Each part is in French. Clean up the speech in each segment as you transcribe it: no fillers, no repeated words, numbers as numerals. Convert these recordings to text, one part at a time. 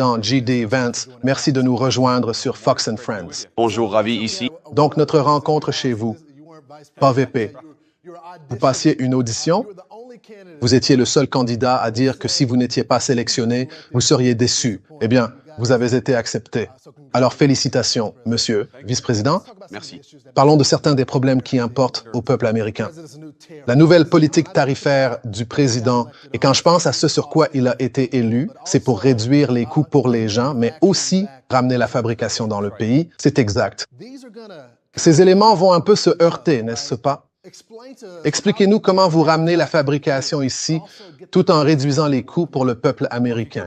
Dans J.D. Vance, merci de nous rejoindre sur Fox and Friends. Bonjour, ravi ici. Donc, notre rencontre chez vous, pas VP. Vous passiez une audition. Vous étiez le seul candidat à dire que si vous n'étiez pas sélectionné, vous seriez déçu. Eh bien, vous avez été accepté. Alors, félicitations, monsieur vice-président. Merci. Parlons de certains des problèmes qui importent au peuple américain. La nouvelle politique tarifaire du président, et quand je pense à ce sur quoi il a été élu, c'est pour réduire les coûts pour les gens, mais aussi ramener la fabrication dans le pays. C'est exact. Ces éléments vont un peu se heurter, n'est-ce pas? Expliquez-nous comment vous ramenez la fabrication ici, tout en réduisant les coûts pour le peuple américain.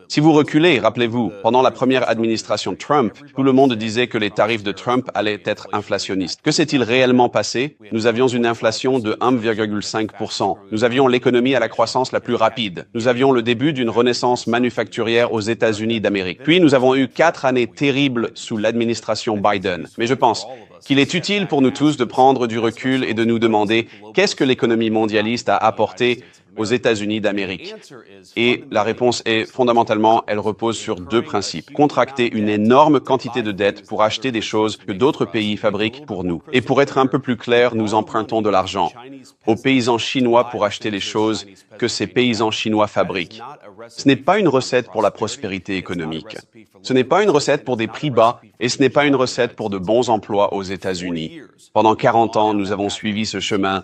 Si vous reculez, rappelez-vous, pendant la première administration Trump, tout le monde disait que les tarifs de Trump allaient être inflationnistes. Que s'est-il réellement passé? Nous avions une inflation de 1,5%. Nous avions l'économie à la croissance la plus rapide. Nous avions le début d'une renaissance manufacturière aux États-Unis d'Amérique. Puis nous avons eu 4 années terribles sous l'administration Biden. Mais je pense qu'il est utile pour nous tous de prendre du recul et de nous demander qu'est-ce que l'économie mondialiste a apporté aux États-Unis d'Amérique. Et la réponse est, fondamentalement, elle repose sur 2 principes. Contracter une énorme quantité de dettes pour acheter des choses que d'autres pays fabriquent pour nous. Et pour être un peu plus clair, nous empruntons de l'argent aux paysans chinois pour acheter les choses que ces paysans chinois fabriquent. Ce n'est pas une recette pour la prospérité économique. Ce n'est pas une recette pour des prix bas et ce n'est pas une recette pour de bons emplois aux États-Unis. Pendant 40 ans, nous avons suivi ce chemin.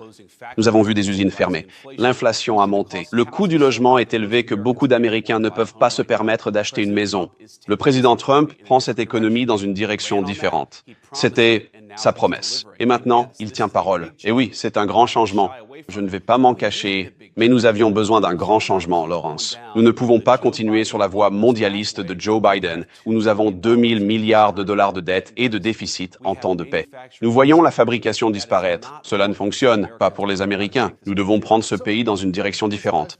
Nous avons vu des usines fermées. L'inflation a monté. Le coût du logement est élevé que beaucoup d'Américains ne peuvent pas se permettre d'acheter une maison. Le président Trump prend cette économie dans une direction différente. C'était sa promesse. Et maintenant, il tient parole. Et oui, c'est un grand changement. Je ne vais pas m'en cacher, mais nous avions besoin d'un grand changement, Laurence. Nous ne pouvons pas continuer sur la voie mondialiste de Joe Biden, où nous avons 2000 milliards de dollars de dettes et de déficit en temps de paix. Nous voyons la fabrication disparaître. Cela ne fonctionne pas pour les Américains. Nous devons prendre ce pays dans une direction différente.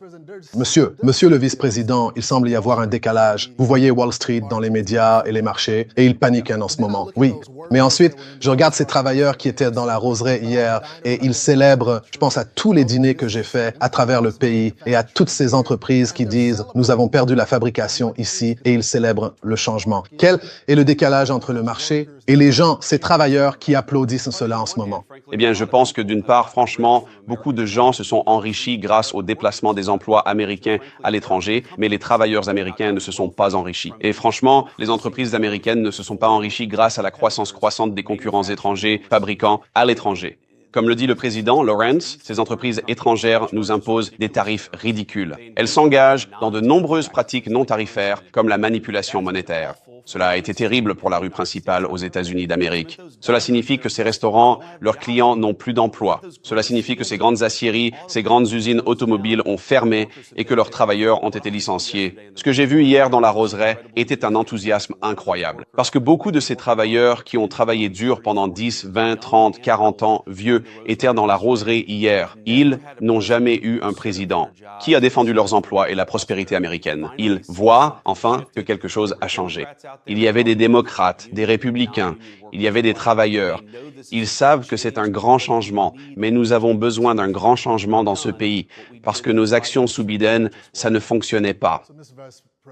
Monsieur le vice-président, il semble y avoir un décalage. Vous voyez Wall Street dans les médias et les marchés, et ils paniquent en ce moment. Oui, mais ensuite, je regarde ces travailleurs qui étaient dans la roseraie hier, et ils célèbrent, je pense à tous les dîners que j'ai faits à travers le pays, et à toutes ces entreprises qui disent « Nous avons perdu la fabrication ici », et ils célèbrent le changement. Quel est le décalage entre le marché et les gens, ces travailleurs qui applaudissent cela en ce moment? Eh bien, je pense que d'une part, franchement, beaucoup de gens se sont enrichis grâce au déplacement des emplois américains à l'étranger, mais les travailleurs américains ne se sont pas enrichis. Et franchement, les entreprises américaines ne se sont pas enrichies grâce à la croissance croissante des concurrents étrangers fabricants à l'étranger. Comme le dit le président Lawrence, ces entreprises étrangères nous imposent des tarifs ridicules. Elles s'engagent dans de nombreuses pratiques non tarifaires, comme la manipulation monétaire. Cela a été terrible pour la rue principale aux États-Unis d'Amérique. Cela signifie que ces restaurants, leurs clients n'ont plus d'emploi. Cela signifie que ces grandes aciéries, ces grandes usines automobiles ont fermé et que leurs travailleurs ont été licenciés. Ce que j'ai vu hier dans la roseraie était un enthousiasme incroyable. Parce que beaucoup de ces travailleurs qui ont travaillé dur pendant 10, 20, 30, 40 ans, vieux, étaient dans la roseraie hier. Ils n'ont jamais eu un président qui a défendu leurs emplois et la prospérité américaine. Ils voient, enfin, que quelque chose a changé. Il y avait des démocrates, des républicains, il y avait des travailleurs. Ils savent que c'est un grand changement, mais nous avons besoin d'un grand changement dans ce pays, parce que nos actions sous Biden, ça ne fonctionnait pas.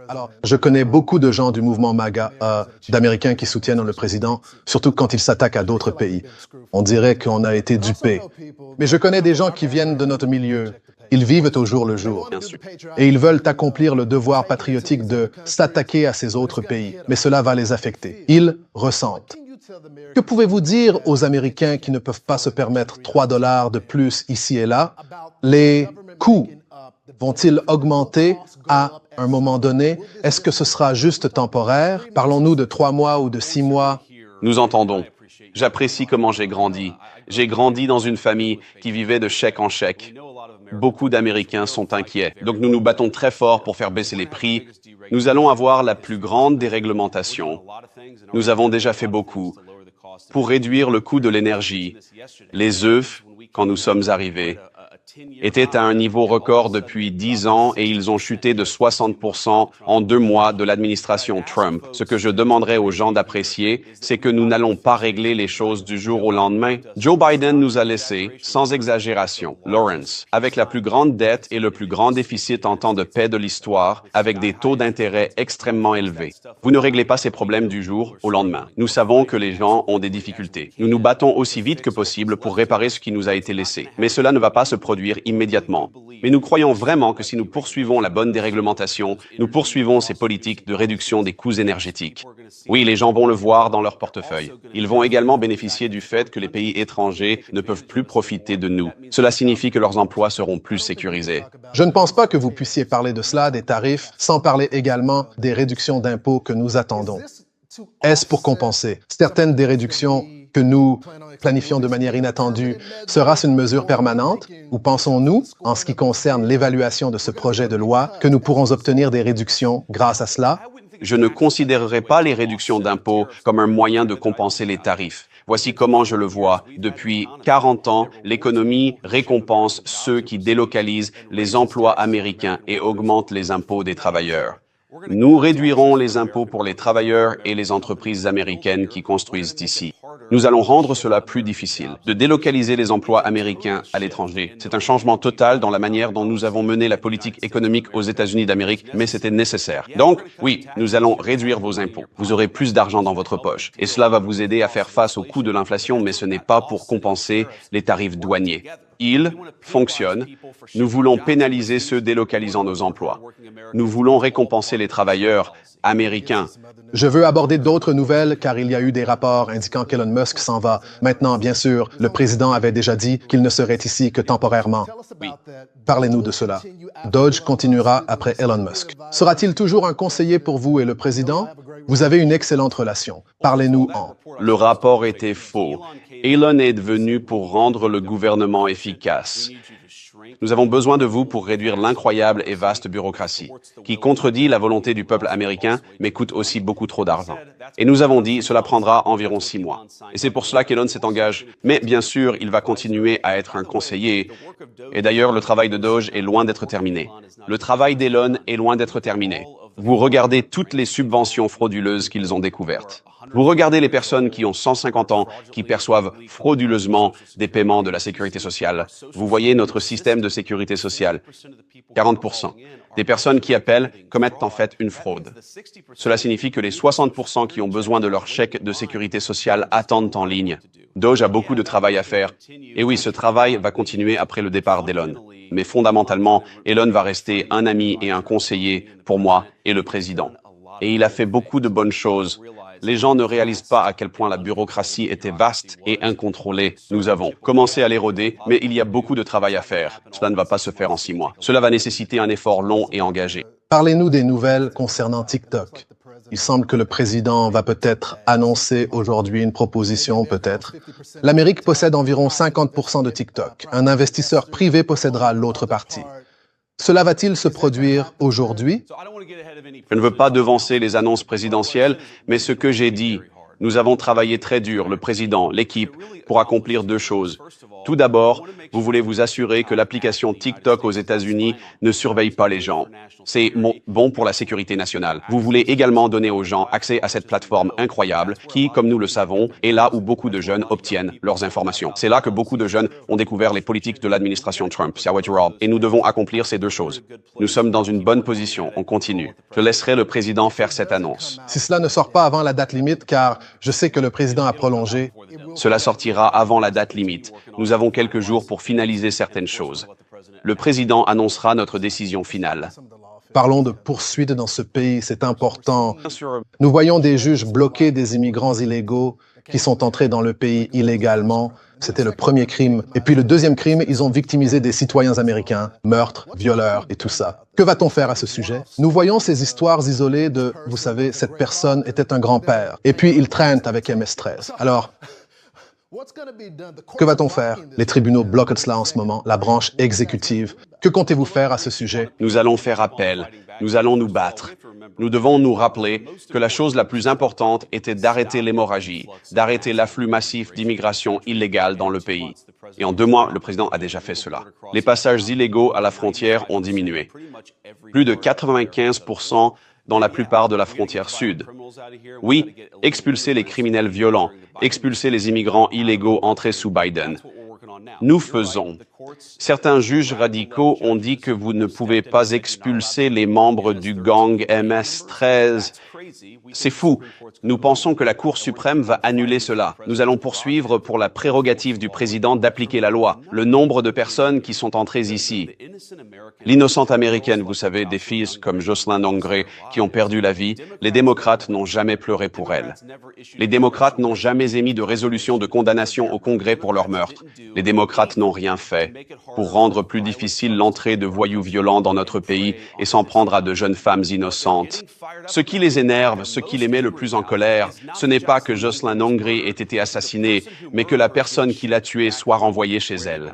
Alors, je connais beaucoup de gens du mouvement MAGA, d'Américains qui soutiennent le président, surtout quand il s'attaque à d'autres pays. On dirait qu'on a été dupés. Mais je connais des gens qui viennent de notre milieu. Ils vivent au jour le jour. Et ils veulent accomplir le devoir patriotique de s'attaquer à ces autres pays. Mais cela va les affecter. Ils ressentent. Que pouvez-vous dire aux Américains qui ne peuvent pas se permettre 3 $ de plus ici et là? Les coûts vont-ils augmenter à un moment donné? Est-ce que ce sera juste temporaire? Parlons-nous de 3 mois ou de 6 mois? Nous entendons. J'apprécie comment j'ai grandi. J'ai grandi dans une famille qui vivait de chèque en chèque. Beaucoup d'Américains sont inquiets. Donc nous nous battons très fort pour faire baisser les prix. Nous allons avoir la plus grande déréglementation. Nous avons déjà fait beaucoup pour réduire le coût de l'énergie. Les œufs, quand nous sommes arrivés, étaient à un niveau record depuis 10 ans et ils ont chuté de 60% en 2 mois de l'administration Trump. Ce que je demanderais aux gens d'apprécier, c'est que nous n'allons pas régler les choses du jour au lendemain. Joe Biden nous a laissé, sans exagération, Lawrence, avec la plus grande dette et le plus grand déficit en temps de paix de l'histoire, avec des taux d'intérêt extrêmement élevés. Vous ne réglez pas ces problèmes du jour au lendemain. Nous savons que les gens ont des difficultés. Nous nous battons aussi vite que possible pour réparer ce qui nous a été laissé. Mais cela ne va pas se produire immédiatement. Mais nous croyons vraiment que si nous poursuivons la bonne déréglementation, nous poursuivons ces politiques de réduction des coûts énergétiques. Oui, les gens vont le voir dans leur portefeuille. Ils vont également bénéficier du fait que les pays étrangers ne peuvent plus profiter de nous. Cela signifie que leurs emplois seront plus sécurisés. Je ne pense pas que vous puissiez parler de cela, des tarifs, sans parler également des réductions d'impôts que nous attendons. Est-ce pour compenser certaines des réductions que nous planifions de manière inattendue? Sera-ce une mesure permanente ou pensons-nous, en ce qui concerne l'évaluation de ce projet de loi, que nous pourrons obtenir des réductions grâce à cela? Je ne considérerai pas les réductions d'impôts comme un moyen de compenser les tarifs. Voici comment je le vois. Depuis 40 ans, l'économie récompense ceux qui délocalisent les emplois américains et augmentent les impôts des travailleurs. Nous réduirons les impôts pour les travailleurs et les entreprises américaines qui construisent ici. Nous allons rendre cela plus difficile, de délocaliser les emplois américains à l'étranger. C'est un changement total dans la manière dont nous avons mené la politique économique aux États-Unis d'Amérique, mais c'était nécessaire. Donc, oui, nous allons réduire vos impôts. Vous aurez plus d'argent dans votre poche. Et cela va vous aider à faire face au coût de l'inflation, mais ce n'est pas pour compenser les tarifs douaniers. Il fonctionne. Nous voulons pénaliser ceux délocalisant nos emplois. Nous voulons récompenser les travailleurs américains. Je veux aborder d'autres nouvelles car il y a eu des rapports indiquant qu'Elon Musk s'en va. Maintenant, bien sûr, le président avait déjà dit qu'il ne serait ici que temporairement. Oui. Parlez-nous de cela. Doge continuera après Elon Musk. Sera-t-il toujours un conseiller pour vous et le président? Vous avez une excellente relation. Parlez-nous en. Le rapport était faux. Elon est venu pour rendre le gouvernement efficace. Nous avons besoin de vous pour réduire l'incroyable et vaste bureaucratie, qui contredit la volonté du peuple américain, mais coûte aussi beaucoup trop d'argent. Et nous avons dit, cela prendra environ 6 mois. Et c'est pour cela qu'Elon s'engage. Mais bien sûr, il va continuer à être un conseiller. Et d'ailleurs, le travail de Doge est loin d'être terminé. Le travail d'Elon est loin d'être terminé. Vous regardez toutes les subventions frauduleuses qu'ils ont découvertes. Vous regardez les personnes qui ont 150 ans, qui perçoivent frauduleusement des paiements de la sécurité sociale. Vous voyez notre système de sécurité sociale. 40%. Des personnes qui appellent commettent en fait une fraude. Cela signifie que les 60% qui ont besoin de leur chèque de sécurité sociale attendent en ligne. Doge a beaucoup de travail à faire. Et oui, ce travail va continuer après le départ d'Elon. Mais fondamentalement, Elon va rester un ami et un conseiller pour moi et le président. Et il a fait beaucoup de bonnes choses. Les gens ne réalisent pas à quel point la bureaucratie était vaste et incontrôlée. Nous avons commencé à l'éroder, mais il y a beaucoup de travail à faire. Cela ne va pas se faire en 6 mois. Cela va nécessiter un effort long et engagé. Parlez-nous des nouvelles concernant TikTok. Il semble que le président va peut-être annoncer aujourd'hui une proposition, peut-être. L'Amérique possède environ 50% de TikTok. Un investisseur privé possédera l'autre partie. Cela va-t-il se produire aujourd'hui? Je ne veux pas devancer les annonces présidentielles, mais ce que j'ai dit, nous avons travaillé très dur, le président, l'équipe, pour accomplir 2 choses. Tout d'abord, vous voulez vous assurer que l'application TikTok aux États-Unis ne surveille pas les gens. C'est bon pour la sécurité nationale. Vous voulez également donner aux gens accès à cette plateforme incroyable qui, comme nous le savons, est là où beaucoup de jeunes obtiennent leurs informations. C'est là que beaucoup de jeunes ont découvert les politiques de l'administration Trump. Et nous devons accomplir ces 2 choses. Nous sommes dans une bonne position. On continue. Je laisserai le président faire cette annonce. Si cela ne sort pas avant la date limite, car je sais que le président a prolongé. Cela sortira avant la date limite. Nous avons quelques jours pour finaliser certaines choses. Le président annoncera notre décision finale. Parlons de poursuites dans ce pays, c'est important. Nous voyons des juges bloquer des immigrants illégaux qui sont entrés dans le pays illégalement. C'était le premier crime. Et puis le deuxième crime, ils ont victimisé des citoyens américains, meurtres, violeurs et tout ça. Que va-t-on faire à ce sujet? Nous voyons ces histoires isolées de, vous savez, cette personne était un grand-père. Et puis ils traînent avec MS-13. Alors, Que va-t-on faire? Les tribunaux bloquent cela en ce moment, la branche exécutive. Que comptez-vous faire à ce sujet? Nous allons faire appel. Nous allons nous battre. Nous devons nous rappeler que la chose la plus importante était d'arrêter l'hémorragie, d'arrêter l'afflux massif d'immigration illégale dans le pays. Et en 2 mois, le président a déjà fait cela. Les passages illégaux à la frontière ont diminué. Plus de 95% dans la plupart de la frontière sud. Oui, expulser les criminels violents, expulser les immigrants illégaux entrés sous Biden. Nous faisons. Certains juges radicaux ont dit que vous ne pouvez pas expulser les membres du gang MS-13. C'est fou. Nous pensons que la Cour suprême va annuler cela. Nous allons poursuivre pour la prérogative du président d'appliquer la loi. Le nombre de personnes qui sont entrées ici. L'innocente américaine, vous savez, des filles comme Jocelyn Nongré qui ont perdu la vie, les démocrates n'ont jamais pleuré pour elles. Les démocrates n'ont jamais émis de résolution de condamnation au Congrès pour leur meurtre. Les démocrates n'ont rien fait pour rendre plus difficile l'entrée de voyous violents dans notre pays et s'en prendre à de jeunes femmes innocentes. Ce qui les énerve, ce qui les met le plus en colère, ce n'est pas que Jocelyn Nongré ait été assassiné, mais que la personne qui l'a tué soit renvoyée chez elle.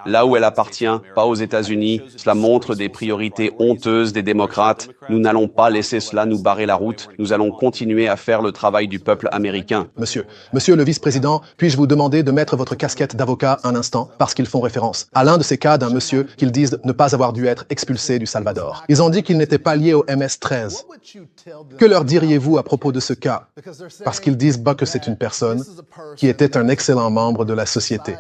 Là où elle appartient, pas aux États-Unis, cela montre des priorités honteuses des démocrates. Nous n'allons pas laisser cela nous barrer la route. Nous allons continuer à faire le travail du peuple américain. Monsieur le vice-président, puis-je vous demander de mettre votre casquette d'avocat un instant, parce qu'ils font référence à l'un de ces cas d'un monsieur qu'ils disent ne pas avoir dû être expulsé du Salvador. Ils ont dit qu'il n'était pas lié au MS-13. Que leur diriez-vous à propos de ce cas? Parce qu'ils disent que c'est une personne qui était un excellent membre de la société.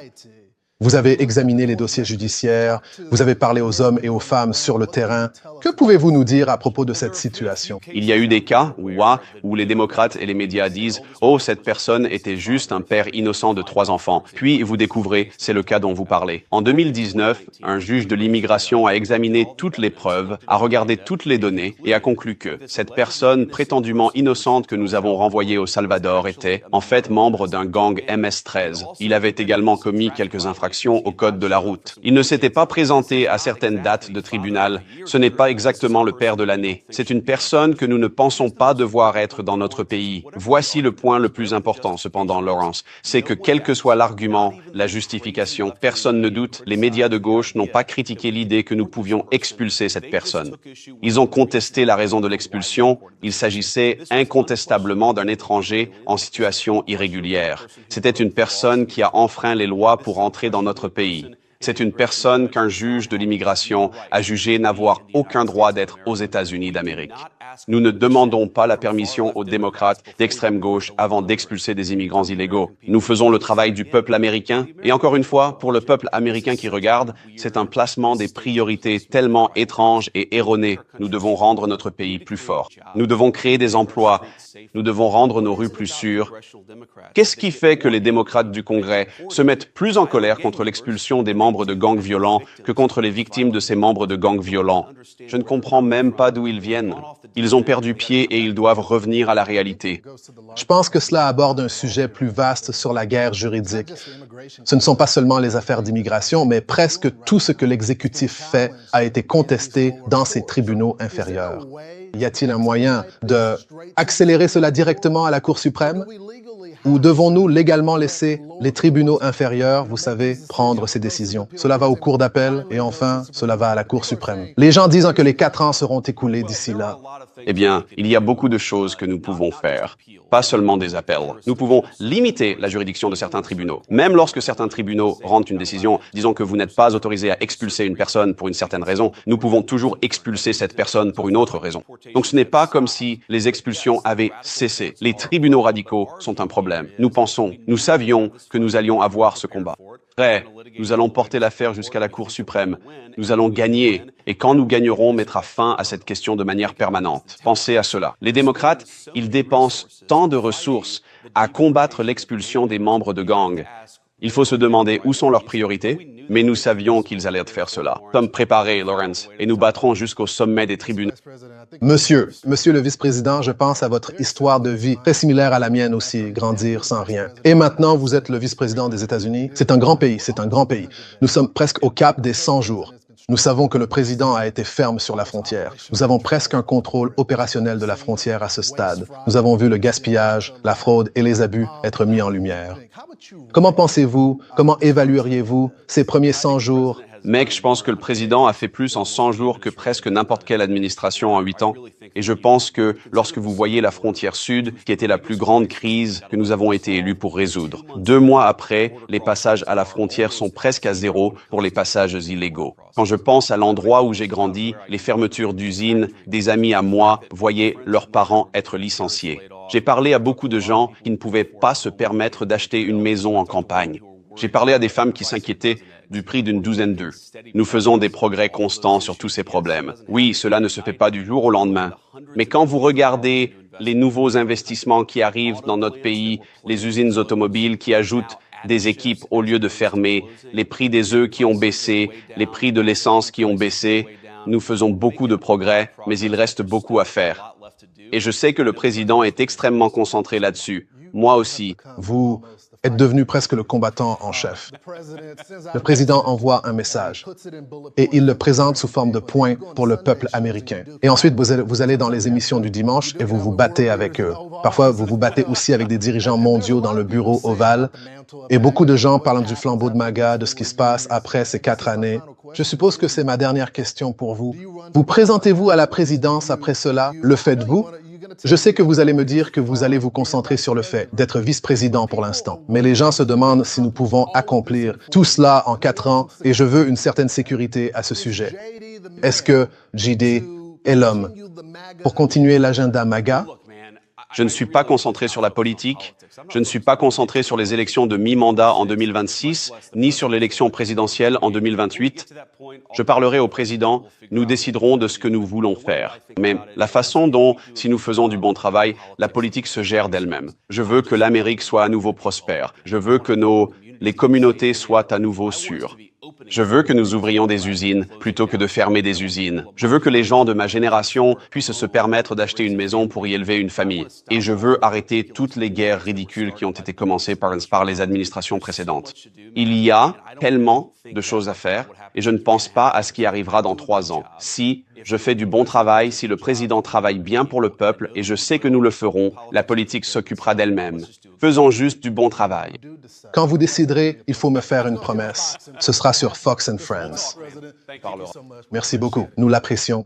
Vous avez examiné les dossiers judiciaires, vous avez parlé aux hommes et aux femmes sur le terrain. Que pouvez-vous nous dire à propos de cette situation? Il y a eu des cas où les démocrates et les médias disent « Oh, cette personne était juste un père innocent de 3 enfants ». Puis vous découvrez, c'est le cas dont vous parlez. En 2019, un juge de l'immigration a examiné toutes les preuves, a regardé toutes les données et a conclu que cette personne prétendument innocente que nous avons renvoyée au Salvador était en fait membre d'un gang MS-13. Il avait également commis quelques infractions au code de la route. Il ne s'était pas présenté à certaines dates de tribunal. Ce n'est pas exactement le père de l'année. C'est une personne que nous ne pensons pas devoir être dans notre pays. Voici le point le plus important, cependant, Lawrence. C'est que quel que soit l'argument, la justification, personne ne doute, les médias de gauche n'ont pas critiqué l'idée que nous pouvions expulser cette personne. Ils ont contesté la raison de l'expulsion. Il s'agissait incontestablement d'un étranger en situation irrégulière. C'était une personne qui a enfreint les lois pour entrer dans notre pays. C'est une personne qu'un juge de l'immigration a jugé n'avoir aucun droit d'être aux États-Unis d'Amérique. Nous ne demandons pas la permission aux démocrates d'extrême gauche avant d'expulser des immigrants illégaux. Nous faisons le travail du peuple américain. Et encore une fois, pour le peuple américain qui regarde, c'est un placement des priorités tellement étrange et erroné. Nous devons rendre notre pays plus fort. Nous devons créer des emplois. Nous devons rendre nos rues plus sûres. Qu'est-ce qui fait que les démocrates du Congrès se mettent plus en colère contre l'expulsion des membres de gangs violents que contre les victimes de ces membres de gangs violents? Je ne comprends même pas d'où ils viennent. Ils ont perdu pied et ils doivent revenir à la réalité. Je pense que cela aborde un sujet plus vaste sur la guerre juridique. Ce ne sont pas seulement les affaires d'immigration, mais presque tout ce que l'exécutif fait a été contesté dans ces tribunaux inférieurs. Y a-t-il un moyen d'accélérer cela directement à la Cour suprême? Ou devons-nous légalement laisser les tribunaux inférieurs, vous savez, prendre ces décisions? Cela va aux cours d'appel et enfin, cela va à la Cour suprême. Les gens disent que les 4 ans seront écoulés d'ici là. Eh bien, il y a beaucoup de choses que nous pouvons faire, pas seulement des appels. Nous pouvons limiter la juridiction de certains tribunaux. Même lorsque certains tribunaux rendent une décision, disons que vous n'êtes pas autorisé à expulser une personne pour une certaine raison, nous pouvons toujours expulser cette personne pour une autre raison. Donc ce n'est pas comme si les expulsions avaient cessé. Les tribunaux radicaux sont un problème. Nous savions que nous allions avoir ce combat. Après, nous allons porter l'affaire jusqu'à la Cour suprême. Nous allons gagner. Et quand nous gagnerons, mettra fin à cette question de manière permanente. Pensez à cela. Les démocrates, ils dépensent tant de ressources à combattre l'expulsion des membres de gangs. Il faut se demander où sont leurs priorités, mais nous savions qu'ils allaient faire cela. Nous sommes préparés, Lawrence, et nous battrons jusqu'au sommet des tribunaux. Monsieur le vice-président, je pense à votre histoire de vie, très similaire à la mienne aussi, grandir sans rien. Et maintenant, vous êtes le vice-président des États-Unis. C'est un grand pays, c'est un grand pays. Nous sommes presque au cap des 100 jours. Nous savons que le président a été ferme sur la frontière. Nous avons presque un contrôle opérationnel de la frontière à ce stade. Nous avons vu le gaspillage, la fraude et les abus être mis en lumière. Comment pensez-vous, comment évalueriez-vous ces premiers 100 jours? Mec, je pense que le président a fait plus en 100 jours que presque n'importe quelle administration en 8 ans. Et je pense que lorsque vous voyez la frontière sud, qui était la plus grande crise que nous avons été élus pour résoudre, 2 mois après, les passages à la frontière sont presque à zéro pour les passages illégaux. Quand je pense à l'endroit où j'ai grandi, les fermetures d'usines, des amis à moi voyaient leurs parents être licenciés. J'ai parlé à beaucoup de gens qui ne pouvaient pas se permettre d'acheter une maison en campagne. J'ai parlé à des femmes qui s'inquiétaient du prix d'une douzaine d'œufs. Nous faisons des progrès constants sur tous ces problèmes. Oui, cela ne se fait pas du jour au lendemain. Mais quand vous regardez les nouveaux investissements qui arrivent dans notre pays, les usines automobiles qui ajoutent des équipes au lieu de fermer, les prix des œufs qui ont baissé, les prix de l'essence qui ont baissé, nous faisons beaucoup de progrès, mais il reste beaucoup à faire. Et je sais que le président est extrêmement concentré là-dessus. Moi aussi. Vous êtes devenu presque le combattant en chef. Le président envoie un message et il le présente sous forme de points pour le peuple américain. Et ensuite, vous allez dans les émissions du dimanche et vous vous battez avec eux. Parfois, vous vous battez aussi avec des dirigeants mondiaux dans le bureau ovale. Et beaucoup de gens parlent du flambeau de MAGA, de ce qui se passe après ces 4 années. Je suppose que c'est ma dernière question pour vous. Vous présentez-vous à la présidence après cela? Le faites-vous? Je sais que vous allez me dire que vous allez vous concentrer sur le fait d'être vice-président pour l'instant. Mais les gens se demandent si nous pouvons accomplir tout cela en 4 ans et je veux une certaine sécurité à ce sujet. Est-ce que JD est l'homme pour continuer l'agenda MAGA? Je ne suis pas concentré sur la politique, je ne suis pas concentré sur les élections de mi-mandat en 2026, ni sur l'élection présidentielle en 2028. Je parlerai au président, nous déciderons de ce que nous voulons faire. Mais la façon dont, si nous faisons du bon travail, la politique se gère d'elle-même. Je veux que l'Amérique soit à nouveau prospère. Je veux que les communautés soient à nouveau sûres. Je veux que nous ouvrions des usines plutôt que de fermer des usines. Je veux que les gens de ma génération puissent se permettre d'acheter une maison pour y élever une famille. Et je veux arrêter toutes les guerres ridicules qui ont été commencées par les administrations précédentes. Il y a tellement de choses à faire et je ne pense pas à ce qui arrivera dans 3 ans. Si je fais du bon travail, si le président travaille bien pour le peuple, et je sais que nous le ferons, la politique s'occupera d'elle-même. Faisons juste du bon travail. Quand vous déciderez, il faut me faire une promesse. Ce sera sur Fox and Friends. Merci beaucoup. Nous l'apprécions.